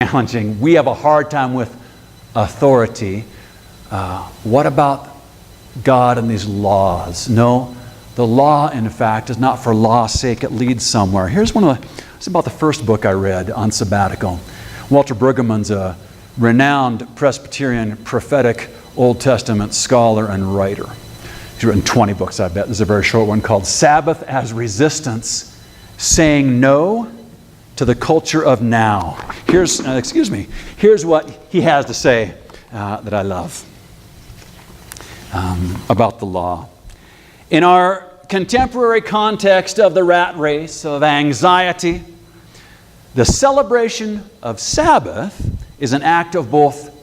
challenging. We have a hard time with authority. What about God and these laws? No, the law, in fact, is not for law's sake. It leads somewhere. It's about the first book I read on sabbatical. Walter Brueggemann's a renowned Presbyterian prophetic Old Testament scholar and writer. He's written 20 books, I bet. There's a very short one called Sabbath as Resistance, Saying No to the Culture of Now. Here's what he has to say that I love about the law. In our contemporary context of the rat race, of anxiety, the celebration of Sabbath is an act of both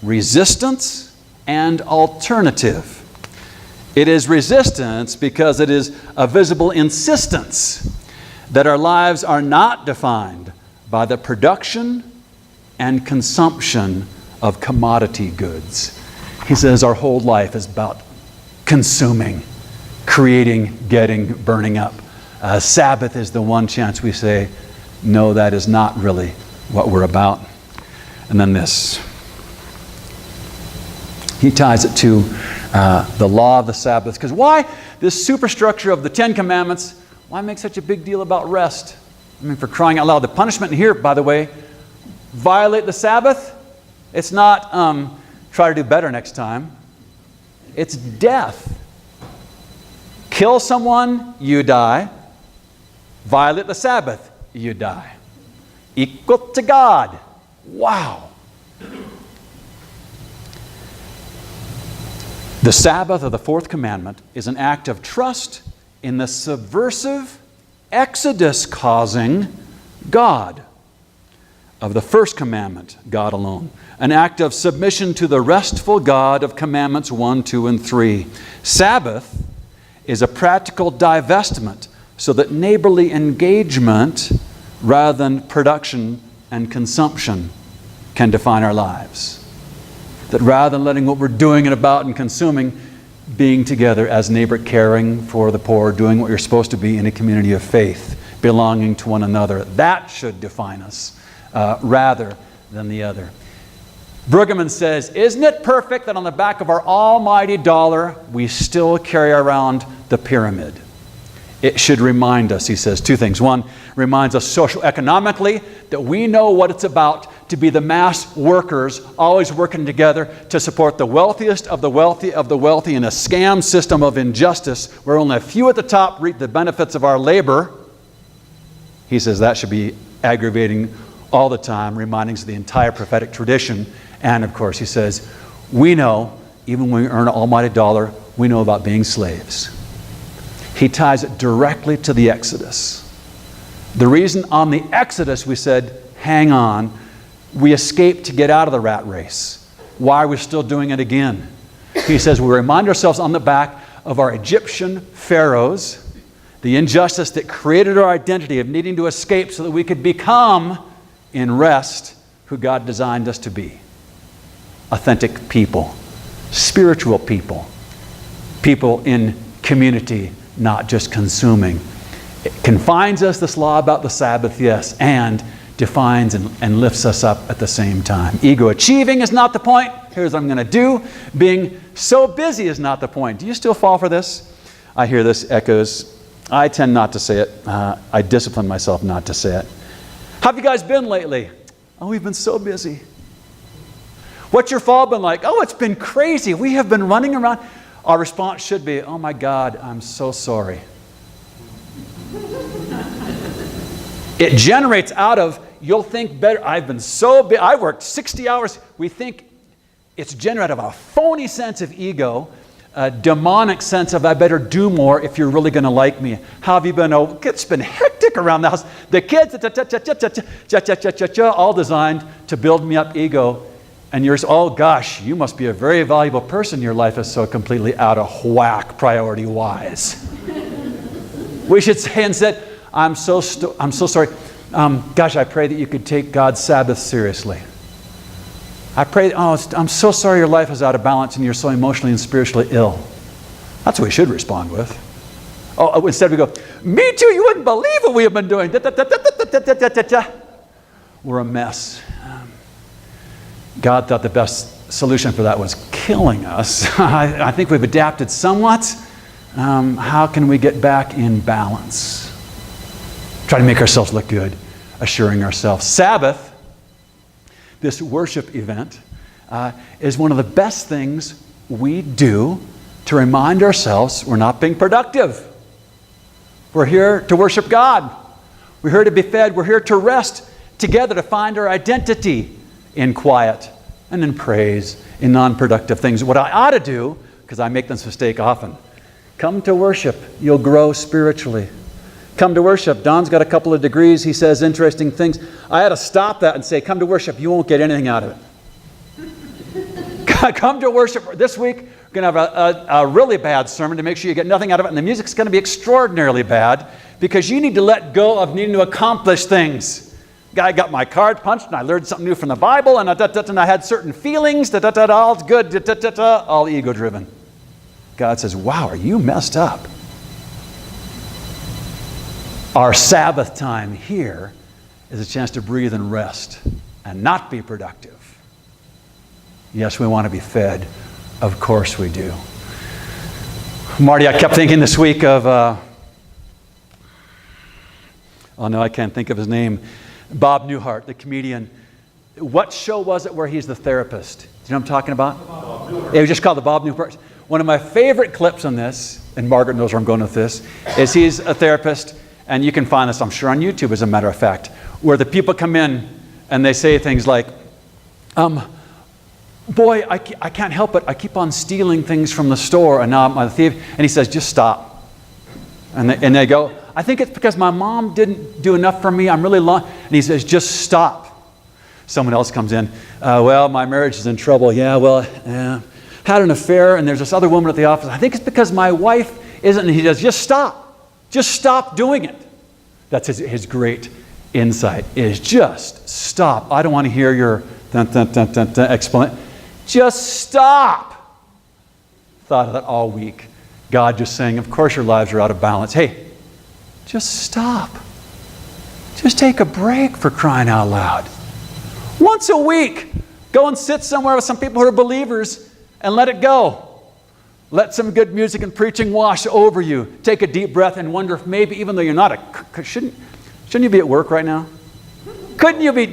resistance and alternative. It is resistance because it is a visible insistence that our lives are not defined by the production and consumption of commodity goods. He says our whole life is about consuming, creating, getting, burning up. Sabbath is the one chance we say, no, that is not really what we're about. And then this. He ties it to the law of the Sabbath. Because why this superstructure of the Ten Commandments, why make such a big deal about rest? I mean, for crying out loud. The punishment here, by the way, violate the Sabbath. It's not try to do better next time. It's death. Kill someone, you die. Violate the Sabbath, you die. Equal to God. Wow. The Sabbath of the fourth commandment is an act of trust in the subversive, exodus-causing God of the first commandment, God alone. An act of submission to the restful God of commandments 1, 2, and 3. Sabbath is a practical divestment so that neighborly engagement rather than production and consumption can define our lives. That rather than letting what we're doing and about and consuming, being together as neighbor, caring for the poor, doing what you're supposed to be in a community of faith, belonging to one another. That should define us rather than the other. Brueggemann says, isn't it perfect that on the back of our almighty dollar, we still carry around the pyramid? It should remind us, he says, two things. One, reminds us socio-economically that we know what it's about to be the mass workers always working together to support the wealthiest of the wealthy in a scam system of injustice where only a few at the top reap the benefits of our labor. He says that should be aggravating all the time, reminding us of the entire prophetic tradition. And of course, he says, we know, even when we earn an almighty dollar, we know about being slaves. He ties it directly to the Exodus. The reason on the Exodus we said, hang on, we escaped to get out of the rat race. Why are we still doing it again? He says we remind ourselves on the back of our Egyptian pharaohs, the injustice that created our identity of needing to escape so that we could become, in rest, who God designed us to be. Authentic people, spiritual people, people in community, not just consuming. It confines us, this law about the Sabbath, yes, and defines and lifts us up at the same time. Ego achieving is not the point. Here's what I'm going to do. Being so busy is not the point. Do you still fall for this? I hear this echoes. I tend not to say it. I discipline myself not to say it. How have you guys been lately? Oh, we've been so busy. What's your fall been like? Oh, it's been crazy. We have been running around. Our response should be, oh my God, I'm so sorry. It generates out of, you'll think better. I've been so busy. I worked 60 hours. We think it's generated out of a phony sense of ego, a demonic sense of I better do more if you're really going to like me. How have you been? Oh, it's been hectic around the house. The kids, all designed to build me up ego. And yours, oh gosh, you must be a very valuable person. Your life is so completely out of whack priority-wise. We should say instead, I'm so sorry. Gosh, I pray that you could take God's Sabbath seriously. I pray, I'm so sorry your life is out of balance and you're so emotionally and spiritually ill. That's what we should respond with. Oh, instead we go, me too, you wouldn't believe what we have been doing. We're a mess. God thought the best solution for that was killing us. I think we've adapted somewhat. How can we get back in balance? Try to make ourselves look good, assuring ourselves. Sabbath, this worship event, is one of the best things we do to remind ourselves we're not being productive. We're here to worship God. We're here to be fed. We're here to rest together, to find our identity in quiet and in praise, in non-productive things. What I ought to do, because I make this mistake often, come to worship. You'll grow spiritually. Come to worship. Don's got a couple of degrees. He says interesting things. I had to stop that and say, come to worship. You won't get anything out of it. Come to worship. This week, we're going to have a really bad sermon to make sure you get nothing out of it. And the music's going to be extraordinarily bad because you need to let go of needing to accomplish things. I got my card punched and I learned something new from the Bible and I had certain feelings. All's good. All ego-driven. God says, wow, are you messed up? Our Sabbath time here is a chance to breathe and rest and not be productive. Yes, we want to be fed. Of course we do. Marty, I kept thinking this week of, oh no, I can't think of his name. Bob Newhart, the comedian. What show was it where he's the therapist? Do you know what I'm talking about? Bob Newhart. It was just called the Bob Newhart. One of my favorite clips on this, and Margaret knows where I'm going with this, is he's a therapist, and you can find this, I'm sure, on YouTube, as a matter of fact, where the people come in and they say things like, boy, I can't help it. I keep on stealing things from the store, and now I'm a thief. And he says, just stop. And they go, I think it's because my mom didn't do enough for me. I'm really long. And he says, just stop. Someone else comes in. Well, my marriage is in trouble. Yeah, well, had an affair, and there's this other woman at the office. I think it's because my wife isn't. And he says, just stop. Just stop doing it. That's his great insight, is just stop. I don't want to hear your explanation. Just stop. Thought of that all week. God just saying, of course your lives are out of balance. Hey, just stop. Just take a break, for crying out loud. Once a week, go and sit somewhere with some people who are believers and let it go. Let some good music and preaching wash over you. Take a deep breath and wonder if maybe, even though you're not shouldn't you be at work right now? Couldn't you be,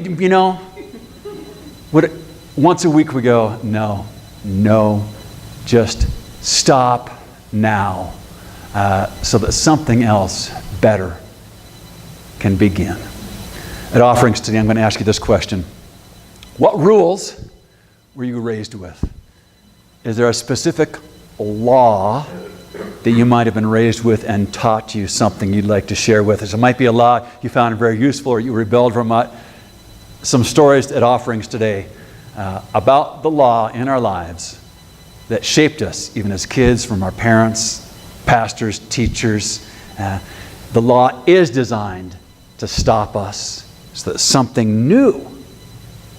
once a week we go, no, just stop now, so that something else better can begin. At offerings today, I'm going to ask you this question. What rules were you raised with? Is there a specific law that you might have been raised with and taught you something you'd like to share with us? It might be a law you found very useful or you rebelled from it. Some stories at offerings today about the law in our lives that shaped us, even as kids, from our parents, pastors, teachers. The law is designed to stop us so that something new,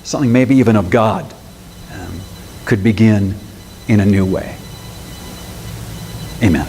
something maybe even of God, could begin in a new way. Amen.